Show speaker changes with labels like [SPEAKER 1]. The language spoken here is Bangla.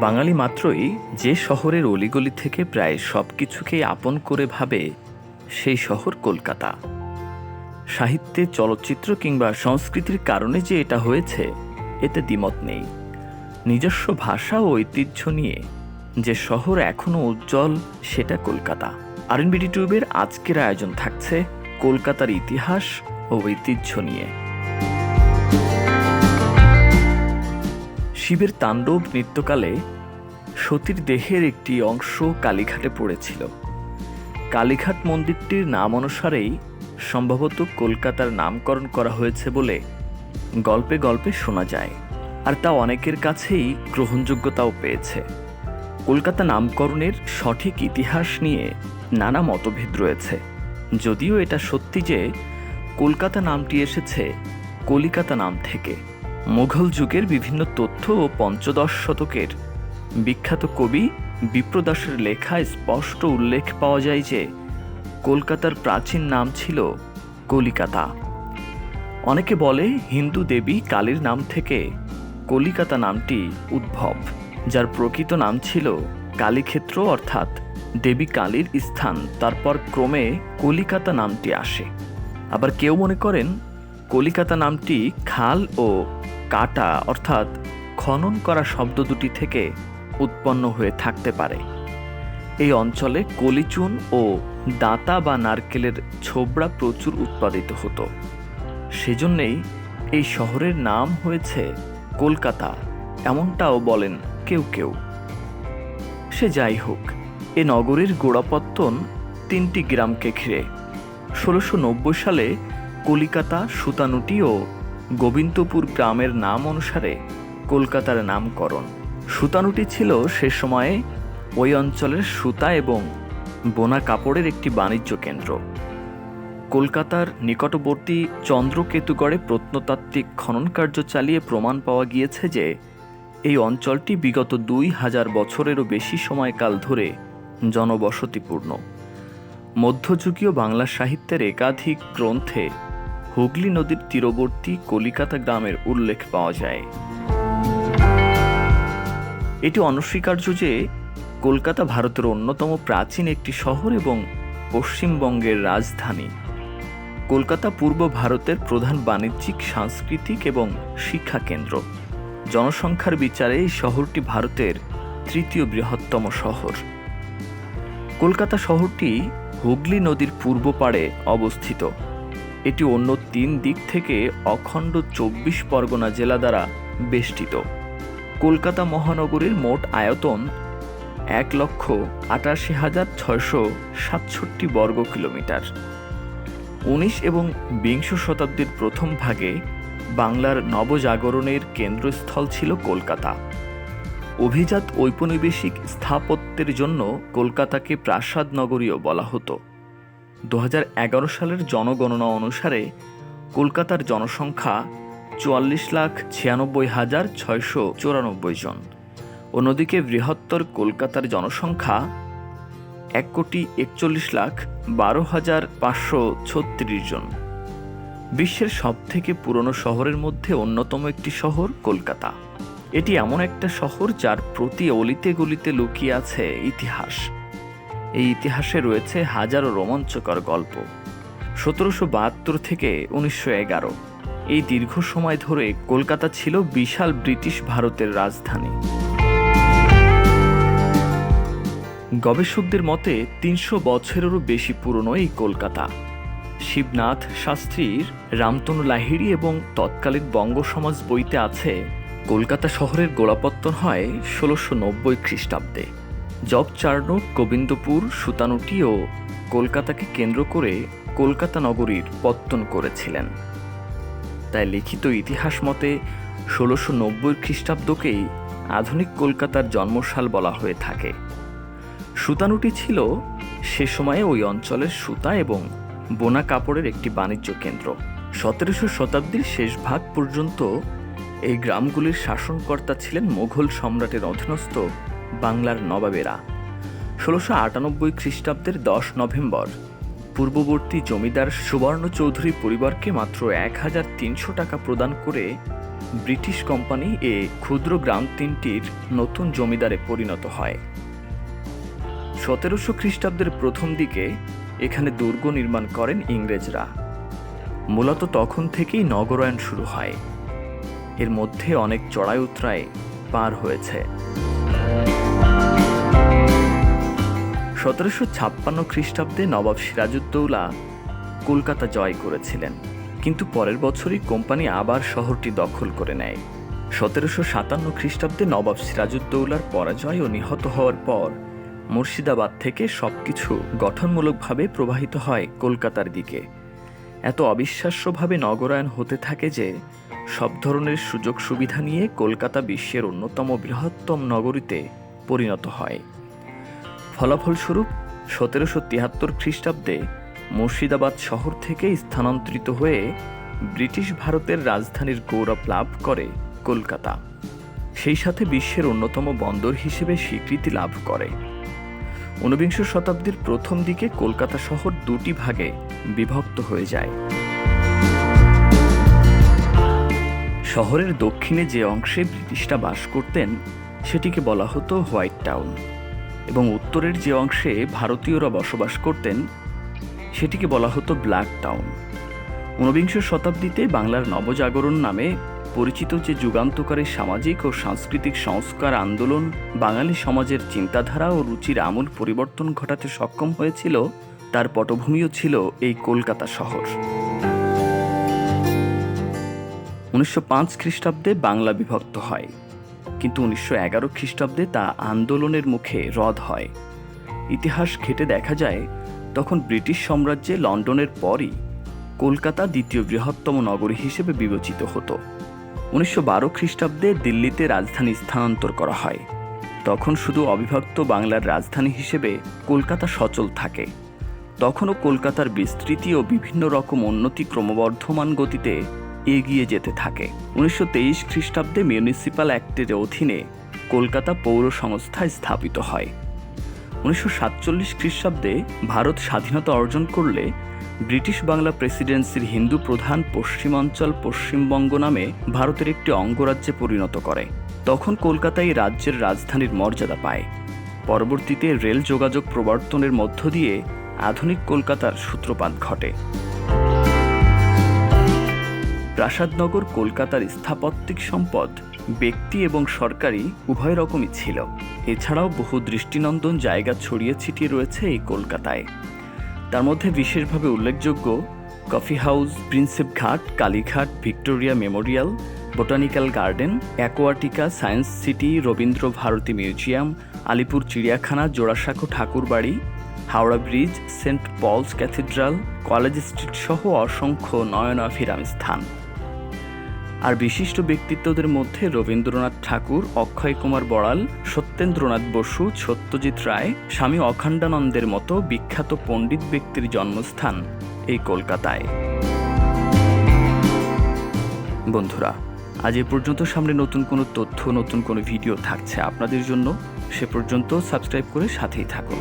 [SPEAKER 1] বাঙালি মাত্রই যে শহরের অলিগলি থেকে প্রায় সব কিছুকেই আপন করে ভাবে সেই শহর কলকাতা। সাহিত্যে, চলচ্চিত্র কিংবা সংস্কৃতির কারণে যে এটা হয়েছে এতে দ্বিমত নেই। নিজস্ব ভাষা ও ঐতিহ্য নিয়ে যে শহর এখনও উজ্জ্বল সেটা কলকাতা। আরএনবিডি টিউবের আজকের আয়োজন থাকছে কলকাতার ইতিহাস ও ঐতিহ্য নিয়ে। শিবের তাণ্ডব নৃত্যকালে সতীর দেহের একটি অংশ কালীঘাটে পড়েছিল। কালীঘাট মন্দিরটির নাম অনুসারেই সম্ভবত কলকাতার নামকরণ করা হয়েছে বলে গল্পে গল্পে শোনা যায়, আর তা অনেকের কাছেই গ্রহণযোগ্যতাও পেয়েছে। কলকাতা নামকরণের সঠিক ইতিহাস নিয়ে নানা মতভেদ রয়েছে, যদিও এটা সত্যি যে কলকাতা নামটি এসেছে কলিকাতা নাম থেকে। মুঘল যুগের বিভিন্ন তথ্য ও পঞ্চদশ শতকের বিখ্যাত কবি বিপ্রদাসের লেখায় স্পষ্ট উল্লেখ পাওয়া যায় যে কলকাতার প্রাচীন নাম ছিল কলিকাতা। অনেকে বলে হিন্দু দেবী কালীর নাম থেকে কলিকাতা নামটি উদ্ভব, যার প্রকৃত নাম ছিল কালীক্ষেত্র, অর্থাৎ দেবী কালীর স্থান। তারপর ক্রমে কলিকাতা নামটি আসে। আবার কেউ মনে করেন কলিকাতা নামটি খাল ও কাটা অর্থাৎ খনন করা শব্দ দুটি থেকে উৎপন্ন হয়ে থাকতে পারে। এই অঞ্চলে কলিচুন ও দাঁতা বা নারকেলের ছোবড়া প্রচুর উৎপাদিত হতো, সেজন্যেই এই শহরের নাম হয়েছে কলকাতা, এমনটাও বলেন কেউ কেউ। সে যাই হোক, এ নগরীর গোড়াপত্তন তিনটি গ্রামকে ঘিরে। 1690 সালে কলিকাতা, সুতানুটি ও গোবিন্দপুর গ্রামের নাম অনুসারে কলকাতার নামকরণ। সুতানুটি ছিল সে সময়ে ওই অঞ্চলের সুতা এবং বোনা কাপড়ের একটি বাণিজ্য কেন্দ্র। কলকাতার নিকটবর্তী চন্দ্রকেতুগড়ে প্রত্নতাত্ত্বিক খননকার্য চালিয়ে প্রমাণ পাওয়া গিয়েছে যে এই অঞ্চলটি বিগত 2000 বছরেরও বেশি সময়কাল ধরে জনবসতিপূর্ণ। মধ্যযুগীয় বাংলা সাহিত্যের একাধিক গ্রন্থে হুগলি নদীর তীরবর্তী কলিকাতা গ্রামের উল্লেখ পাওয়া যায়। এটি অনস্বীকার্য যে কলকাতা ভারতের অন্যতম প্রাচীন একটি শহর এবং পশ্চিমবঙ্গের রাজধানী। কলকাতা পূর্ব ভারতের প্রধান বাণিজ্যিক, সাংস্কৃতিক এবং শিক্ষা কেন্দ্র। জনসংখ্যার বিচারে এই শহরটি ভারতের তৃতীয় বৃহত্তম শহর। কলকাতা শহরটি হুগলি নদীর পূর্ব পাড়ে অবস্থিত। এটি অন্য 3 দিক থেকে অখণ্ড 24 পরগনা জেলা দ্বারা বেষ্টিত। কলকাতা মহানগরীর মোট আয়তন 1,88,667 বর্গ কিলোমিটার। 19 এবং 20 শতাব্দীর প্রথম ভাগে বাংলার নবজাগরণের কেন্দ্রস্থল ছিল কলকাতা। অভিজাত ঔপনিবেশিক স্থাপত্যের জন্য কলকাতাকে প্রাসাদ নগরীও বলা হতো। 2011 সালের জনগণনা অনুসারে কলকাতার জনসংখ্যা 44,96,694 জন। অন্যদিকে বৃহত্তর কলকাতার জনসংখ্যা 1,41,12,536 জন। বিশ্বের সবথেকে পুরনো শহরের মধ্যে অন্যতম একটি শহর কলকাতা। এটি এমন একটা শহর যার প্রতি অলিতে গলিতে লুকিয়ে আছে ইতিহাস। এই ইতিহাসে রয়েছে হাজারো রোমাঞ্চকর গল্প। 1772 থেকে 1911 এই দীর্ঘ সময় ধরে কলকাতা ছিল বিশাল ব্রিটিশ ভারতের রাজধানী। গবেষকদের মতে 300 বছরেরও বেশি পুরনো এই কলকাতা। শিবনাথ শাস্ত্রীর রামতনু লাহিড়ী এবং তৎকালীন বঙ্গ সমাজ বইতে আছে কলকাতা শহরের গোড়াপত্তন হয় 1690 খ্রিস্টাব্দে। জগচার্ণক গোবিন্দপুর, সুতানুটি ও কলকাতাকে কেন্দ্র করে কলকাতা নগরীর পত্তন করেছিলেন। তাই লিখিত ইতিহাস মতে 1690 খ্রিস্টাব্দকেই আধুনিক কলকাতার জন্মসাল বলা হয়ে থাকে। সুতানুটি ছিল সে সময়ে ওই অঞ্চলের সুতা এবং বোনা কাপড়ের একটি বাণিজ্য কেন্দ্র। 17শো শতাব্দীর শেষ ভাগ পর্যন্ত এই গ্রামগুলির শাসনকর্তা ছিলেন মুঘল সম্রাটের অধীনস্থ বাংলার নবাবেরা। 1698 খ্রিস্টাব্দের 10 নভেম্বর পূর্ববর্তী জমিদার সুবর্ণ চৌধুরী পরিবারকে মাত্র 1,300 টাকা প্রদান করে ব্রিটিশ কোম্পানি এ ক্ষুদ্র গ্রাম তিনটির নতুন জমিদারে পরিণত হয়। 1700 খ্রিস্টাব্দের প্রথম দিকে এখানে দুর্গ নির্মাণ করেন ইংরেজরা। মূলত তখন থেকেই নগরায়ণ শুরু হয়। এর মধ্যে অনেক চড়াই উতরাই পার হয়েছে। 1756 খ্রিস্টাব্দে নবাব সিরাজউদ্দৌলা কলকাতা জয় করেছিলেন, কিন্তু পরের বছরই কোম্পানি আবার শহরটি দখল করে নেয়। 1757 খ্রিস্টাব্দে নবাব সিরাজউদ্দৌলার পরাজয় ও নিহত হওয়ার পর মুর্শিদাবাদ থেকে সবকিছু গঠনমূলকভাবে প্রবাহিত হয় কলকাতার দিকে। এত অবিশ্বাস্যভাবে নগরায়ণ হতে থাকে যে সব ধরনের সুযোগ সুবিধা নিয়ে কলকাতা বিশ্বের অন্যতম বৃহত্তম নগরীতে পরিণত হয়। ফলাফলস্বরূপ 1773 খ্রিস্টাব্দে মুর্শিদাবাদ শহর থেকে স্থানান্তরিত হয়ে ব্রিটিশ ভারতের রাজধানীর গৌরব লাভ করে কলকাতা। সেই সাথে বিশ্বের অন্যতম বন্দর হিসেবে স্বীকৃতি লাভ করে। 19বিংশ শতাব্দীর প্রথম দিকে কলকাতা শহর দুটি ভাগে বিভক্ত হয়ে যায়। শহরের দক্ষিণে যে অংশে ব্রিটিশরা বাস করতেন সেটিকে বলা হতো হোয়াইট টাউন, এবং উত্তরের যে অংশে ভারতীয়রা বসবাস করতেন সেটিকে বলা হতো ব্ল্যাক টাউন। 19বিংশ শতাব্দীতে বাংলার নবজাগরণ নামে পরিচিত যে যুগান্তকারী সামাজিক ও সাংস্কৃতিক সংস্কার আন্দোলন বাঙালি সমাজের চিন্তাধারা ও রুচির আমূল পরিবর্তন ঘটাতে সক্ষম হয়েছিল, তার পটভূমিও ছিল এই কলকাতা শহর। 1905 খ্রিস্টাব্দে বাংলা বিভক্ত হয়, কিন্তু 1911 খ্রিস্টাব্দে তা আন্দোলনের মুখে রদ হয়। ইতিহাস ঘেঁটে দেখা যায় তখন ব্রিটিশ সাম্রাজ্যে লন্ডনের পরই কলকাতা দ্বিতীয় বৃহত্তম নগরী হিসেবে বিবেচিত হতো। 1912 খ্রিস্টাব্দে দিল্লিতে রাজধানী স্থানান্তর করা হয়। তখন শুধু অবিভক্ত বাংলার রাজধানী হিসেবে কলকাতা সচল থাকে। তখনও কলকাতার বিস্তৃতি ও বিভিন্ন রকম উন্নতি ক্রমবর্ধমান গতিতে এগিয়ে যেতে থাকে। 1923 খ্রিস্টাব্দে মিউনিসিপ্যাল অ্যাক্টের অধীনে কলকাতা পৌর সংস্থা স্থাপিত হয়। 1947 খ্রিস্টাব্দে ভারত স্বাধীনতা অর্জন করলে ব্রিটিশ বাংলা প্রেসিডেন্সির হিন্দু প্রধান পশ্চিমাঞ্চল পশ্চিমবঙ্গ নামে ভারতের একটি অঙ্গরাজ্যে পরিণত করে। তখন কলকাতায় রাজ্যের রাজধানীর মর্যাদা পায়। পরবর্তীতে রেল যোগাযোগ প্রবর্তনের মধ্য দিয়ে আধুনিক কলকাতার সূত্রপাত ঘটে। প্রাসাদনগর কলকাতার স্থাপত্যিক সম্পদ ব্যক্তি এবং সরকারি উভয় রকমই ছিল। এছাড়াও বহু দৃষ্টিনন্দন জায়গা ছড়িয়ে ছিটিয়ে রয়েছে এই কলকাতায়। তার মধ্যে বিশেষভাবে উল্লেখযোগ্য coffee House, Prinsep Ghat, Kalighat, Victoria Memorial, Botanical Garden, Aquatica, Science City, Rabindra Bharati Museum, Alipur চিড়িয়াখানা, Jorasanko Thakurbari, Howrah Bridge, Saint Paul's Cathedral, College Street সহ অসংখ্য নয়নাভিরাম স্থান। আর বিশিষ্ট ব্যক্তিত্বদের মধ্যে রবীন্দ্রনাথ ঠাকুর, অক্ষয় কুমার বড়াল, সত্যেন্দ্রনাথ বসু, সত্যজিৎ রায়, স্বামী অখণ্ডানন্দের মতো বিখ্যাত পণ্ডিত ব্যক্তির জন্মস্থান এই কলকাতায়। বন্ধুরা, আজ এ পর্যন্ত। সামনে নতুন কোনো তথ্য, নতুন কোনো ভিডিও থাকছে আপনাদের জন্য। সে পর্যন্ত সাবস্ক্রাইব করে সাথেই থাকুন।